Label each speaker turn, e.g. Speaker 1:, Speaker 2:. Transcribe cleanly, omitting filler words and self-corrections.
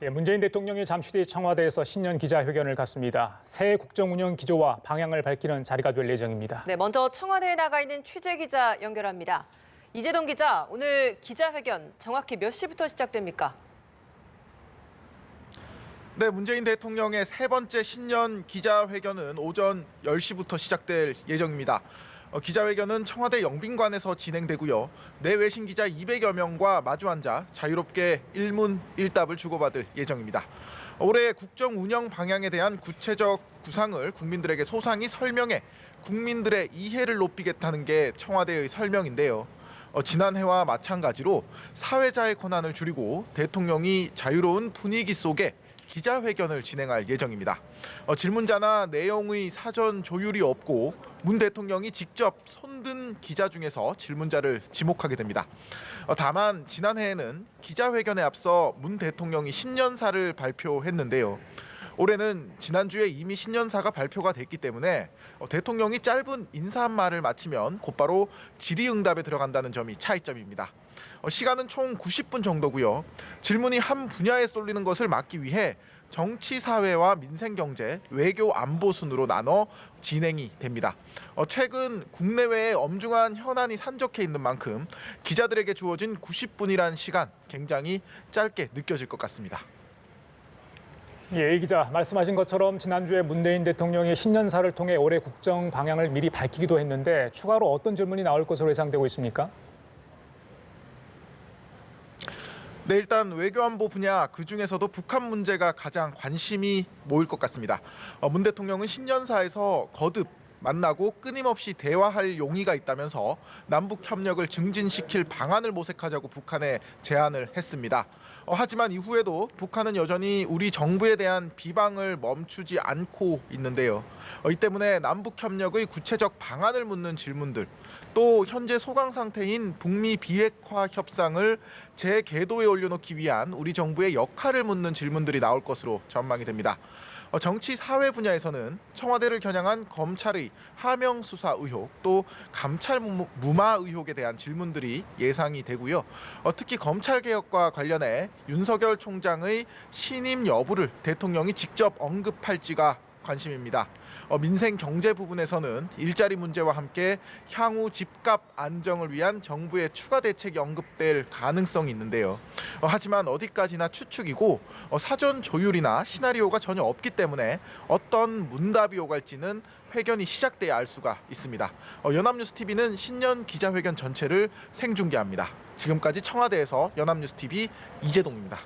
Speaker 1: 문재인 대통령이 잠시 뒤 청와대에서 신년 기자회견을 갖습니다. 새 국정운영 기조와 방향을 밝히는 자리가 될 예정입니다.
Speaker 2: 네, 먼저 청와대에 나가 있는 취재 기자 연결합니다. 이재동 기자, 오늘 기자회견 정확히 몇 시부터 시작됩니까?
Speaker 3: 네, 문재인 대통령의 세 번째 신년 기자회견은 오전 10시부터 시작될 예정입니다. 기자회견은 청와대 영빈관에서 진행되고요. 내외신 기자 200여 명과 마주 앉아 자유롭게 일문일답을 주고받을 예정입니다. 올해 국정 운영 방향에 대한 구체적 구상을 국민들에게 소상히 설명해 국민들의 이해를 높이겠다는 게 청와대의 설명인데요. 지난해와 마찬가지로 사회자의 권한을 줄이고 대통령이 자유로운 분위기 속에 기자회견을 진행할 예정입니다. 질문자나 내용의 사전 조율이 없고 문 대통령이 직접 손든 기자 중에서 질문자를 지목하게 됩니다. 다만 지난해에는 기자회견에 앞서 문 대통령이 신년사를 발표했는데요. 올해는 지난주에 이미 신년사가 발표가 됐기 때문에 대통령이 짧은 인사 한 말을 마치면 곧바로 질의응답에 들어간다는 점이 차이점입니다. 시간은 총 90분 정도고요. 질문이 한 분야에 쏠리는 것을 막기 위해 정치, 사회와 민생, 경제, 외교, 안보 순으로 나눠 진행이 됩니다. 최근 국내외에 엄중한 현안이 산적해 있는 만큼 기자들에게 주어진 90분이란 시간 굉장히 짧게 느껴질 것 같습니다.
Speaker 1: 이 기자, 말씀하신 것처럼 지난주에 문재인 대통령이 신년사를 통해 올해 국정 방향을 미리 밝히기도 했는데 추가로 어떤 질문이 나올 것으로 예상되고 있습니까?
Speaker 3: 네, 일단 외교안보 분야 그중에서도 북한 문제가 가장 관심이 모일 것 같습니다. 문 대통령은 신년사에서 거듭 만나고 끊임없이 대화할 용의가 있다면서 남북 협력을 증진시킬 방안을 모색하자고 북한에 제안을 했습니다. 하지만 이후에도 북한은 여전히 우리 정부에 대한 비방을 멈추지 않고 있는데요. 이 때문에 남북 협력의 구체적 방안을 묻는 질문들, 또 현재 소강 상태인 북미 비핵화 협상을 재궤도에 올려놓기 위한 우리 정부의 역할을 묻는 질문들이 나올 것으로 전망이 됩니다. 정치 사회 분야에서는 청와대를 겨냥한 검찰의 하명 수사 의혹, 또 감찰 무마 의혹에 대한 질문들이 예상이 되고요. 특히 검찰 개혁과 관련해 윤석열 총장의 신임 여부를 대통령이 직접 언급할지가 관심입니다. 민생 경제 부분에서는 일자리 문제와 함께 향후 집값 안정을 위한 정부의 추가 대책이 언급될 가능성이 있는데요. 하지만 어디까지나 추측이고 사전 조율이나 시나리오가 전혀 없기 때문에 어떤 문답이 오갈지는 회견이 시작돼야 알 수가 있습니다. 연합뉴스TV는 신년 기자회견 전체를 생중계합니다. 지금까지 청와대에서 연합뉴스TV 이재동입니다.